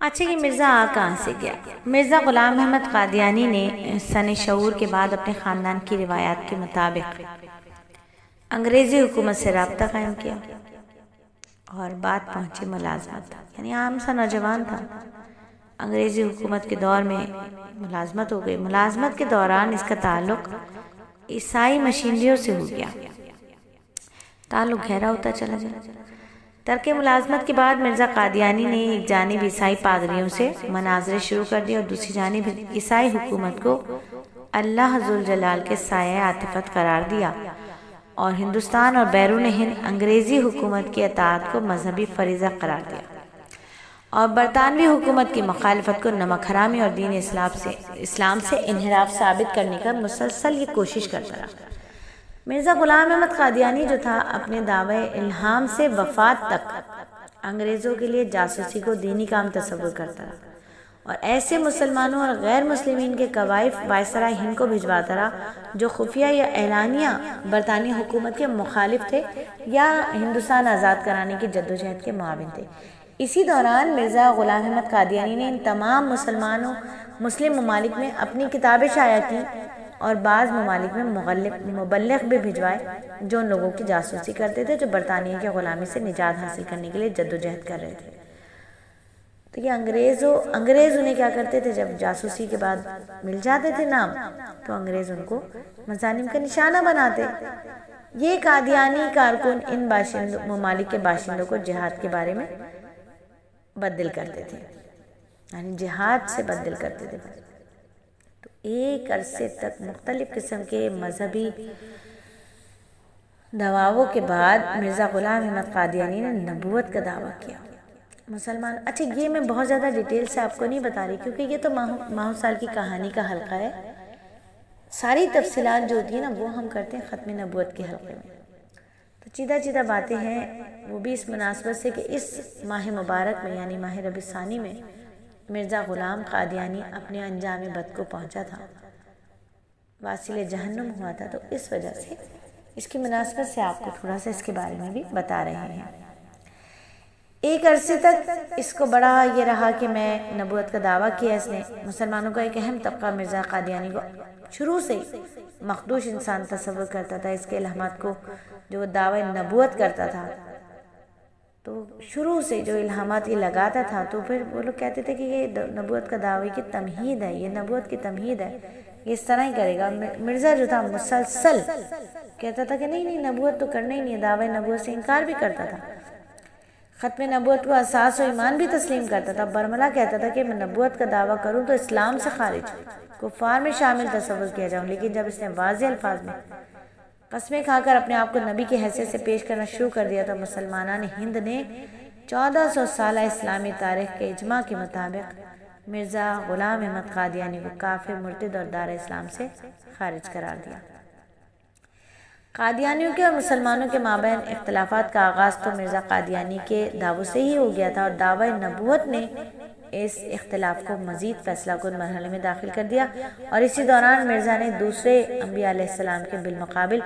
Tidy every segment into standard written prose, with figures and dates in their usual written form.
اچھا، یہ مرزا آ کہاں سے گیا؟ مرزا غلام احمد قادیانی نے سن شعور کے بعد اپنے خاندان کی روایات کے مطابق انگریزی حکومت سے رابطہ قائم کیا اور بات پہنچی ملازمت، یعنی عام سا نوجوان تھا۔ انگریزی حکومت کے دور میں ملازمت ہو گئی۔ ملازمت کے دوران اس کا تعلق عیسائی مشینریوں سے ہو گیا، تعلق گہرا ہوتا چلا گیا۔ ترک ملازمت کے بعد مرزا قادیانی نے ایک جانب عیسائی پادریوں سے مناظرے شروع کر دیے اور دوسری جانب عیسائی حکومت کو اللہ ذوالجلال کے سایہ عاطفت قرار دیا اور ہندوستان اور بیرون ہند انگریزی حکومت کی اطاعت کو مذہبی فریضہ قرار دیا اور برطانوی حکومت کی مخالفت کو نمک حرامی اور دین اسلام سے انحراف ثابت کرنے کا مسلسل یہ کوشش کرتا رہا۔ مرزا غلام احمد قادیانی جو تھا، اپنے دعوی الہام سے وفات تک انگریزوں کے لیے جاسوسی کو دینی کام تصور کرتا رہا اور ایسے مسلمانوں اور غیر مسلمین کے قوائف وائسرائے ہند کو بھجواتا رہا جو خفیہ یا اعلانیہ برطانوی حکومت کے مخالف تھے یا ہندوستان آزاد کرانے کی جدوجہد کے معاون تھے۔ اسی دوران مرزا غلام احمد قادیانی نے ان تمام مسلم ممالک میں اپنی کتابیں شائع کی اور بعض ممالک میں مبلغ بھی بھجوائے جو ان لوگوں کی جاسوسی کرتے تھے جو برطانیہ کی غلامی سے نجات حاصل کرنے کے لیے جدوجہد کر رہے تھے۔ تو یہ انگریز انہیں کیا کرتے تھے، جب جاسوسی کے بعد مل جاتے تھے نام تو انگریز ان کو مظالم کا نشانہ بناتے۔ یہ قادیانی کارکن ان ممالک کے باشندوں کو جہاد کے بارے میں بدل کرتے تھے، یعنی جہاد سے بدل کرتے تھے۔ تو ایک عرصے تک مختلف قسم کے مذہبی دعووں کے بعد مرزا غلام احمد قادیانی نے نبوت کا دعویٰ کیا۔ مسلمان، اچھا یہ میں بہت زیادہ ڈیٹیل سے آپ کو نہیں بتا رہی کیونکہ یہ تو ماہ سال کی کہانی کا حلقہ ہے۔ ساری تفصیلات جو ہوتی ہیں نا وہ ہم کرتے ہیں ختم نبوت کے حلقے میں۔ تو چیدہ باتیں ہیں، وہ بھی اس مناسبت سے کہ اس ماہ مبارک میں یعنی ماہ ربیع الثانی میں مرزا غلام قادیانی اپنے انجام بد کو پہنچا تھا، واصل جہنم ہوا تھا، تو اس وجہ سے اس کی مناسبت سے آپ کو تھوڑا سا اس کے بارے میں بھی بتا رہے ہیں۔ ایک عرصے تک اس کو بڑا یہ رہا کہ میں نبوت کا دعویٰ کیا اس نے۔ مسلمانوں کا ایک اہم طبقہ مرزا قادیانی کو شروع سے مخدوش انسان تصور کرتا تھا۔ اس کے الہامات کو جو وہ دعوی نبوت کرتا تھا تو شروع سے جو الہامات یہ لگاتا تھا تو پھر وہ لوگ کہتے تھے کہ یہ نبوت کا دعوی کی تمہید ہے، یہ نبوت کی تمہید ہے، یہ اس طرح ہی کرے گا۔ مرزا جو تھا مسلسل کہتا تھا کہ نہیں نبوت تو کرنا ہی نہیں ہے، دعوی نبوت سے انکار بھی کرتا تھا، ختم نبوت کو اساس و ایمان بھی تسلیم کرتا تھا۔ برملا کہتا تھا کہ میں نبوت کا دعویٰ کروں تو اسلام سے خارج کفار میں شامل تصور کیا جاؤں، لیکن جب اس نے واضح الفاظ میں قسمیں کھا کر اپنے آپ کو نبی کی حیثیت سے پیش کرنا شروع کر دیا تو مسلمانان ہند نے 1400 سالہ اسلامی تاریخ کے اجماع کے مطابق مرزا غلام احمد قادیانی کو کافر، مرتد اور دار اسلام سے خارج قرار دیا۔ قادیانیوں کے اور مسلمانوں کے مابین اختلافات کا آغاز تو مرزا قادیانی کے دعووں سے ہی ہو گیا تھا اور دعوی نبوت نے اس اختلاف کو مزید فیصلہ کن مرحلے میں داخل کر دیا اور اسی دوران مرزا نے دوسرے انبیاء علیہ السلام کے بالمقابل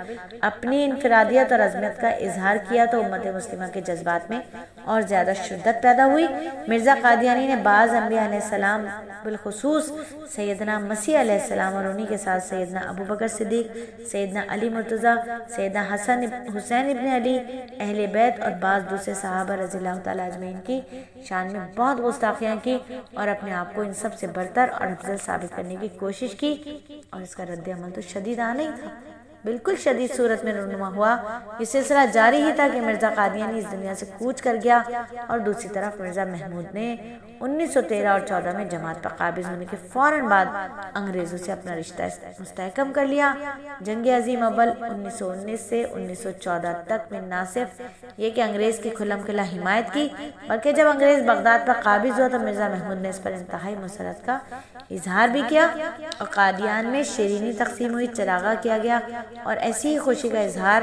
اپنی انفرادیت اور عظمت کا اظہار کیا تو امت مسلمہ کے جذبات میں اور زیادہ شدت پیدا ہوئی۔ مرزا قادیانی نے بعض انبیاء علیہ السلام بالخصوص سیدنا مسیح علیہ السلام اور انہی کے ساتھ سیدنا ابوبکر صدیق، سیدنا علی مرتضیٰ، سیدنا حسین ابن علی، اہل بیت اور بعض دوسرے صحابہ رضی اللہ تعالیٰ اجمعین کی شان میں بہت گستاخیاں کی اور اپنے آپ کو ان سب سے برتر اور افضل ثابت کرنے کی کوشش کی، اور اس کا رد عمل تو شدید آنا ہی تھا، بالکل شدید صورت میں رونما ہوا۔ یہ سلسلہ جاری ہی تھا کہ مرزا قادیانی اس دنیا سے کوچ کر گیا اور دوسری طرف مرزا محمود نے 1913 اور 14 میں جماعت پر قابض ہونے کے فوراً بعد انگریزوں سے اپنا رشتہ مستحکم کر لیا۔ جنگ عظیم اول 1919 سے 1914 تک میں نہ صرف یہ کہ انگریز کی کھلم کھلا حمایت کی بلکہ جب انگریز بغداد پر قابض ہوا تو مرزا محمود نے اس پر انتہائی مسرت کا اظہار بھی کیا اور قادیان میں شیرینی تقسیم ہوئی، چراغاں کیا گیا اور ایسی ہی خوشی کا اظہار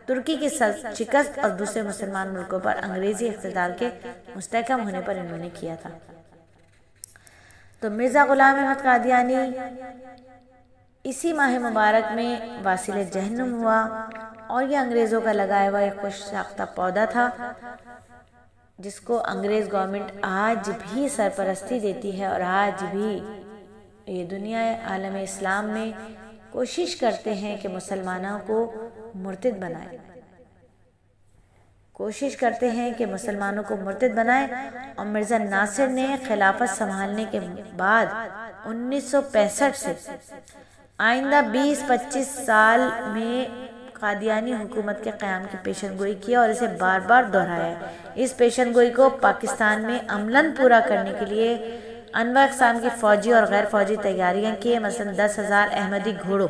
ترکی کی شکست اور دوسرے مسلمان ملکوں پر انگریزی اقتدار کے مستحکم ہونے پر انہوں نے کیا تھا۔ تو مرزا غلام احمد قادیانی اسی ماہ مبارک میں واصل جہنم ہوا اور یہ انگریزوں کا لگایا ہوا ایک خوش ساختہ پودا تھا جس کو انگریز گورنمنٹ آج بھی سرپرستی دیتی ہے اور آج بھی یہ دنیا عالم اسلام میں کوشش کرتے ہیں کہ مسلمانوں کو مرتد بنائیں، اور مرزا ناصر نے خلافت سنبھالنے کے بعد 1965 سے آئندہ 20-25 سال میں قادیانی حکومت کے قیام کی پیشن گوئی کیا اور اسے بار بار دہرایا۔ اس پیشن گوئی کو پاکستان میں عملاً پورا کرنے کے لیے انواع اقسام کی فوجی اور غیر فوجی تیاریاں کی، مثلا 10,000 احمدی گھوڑوں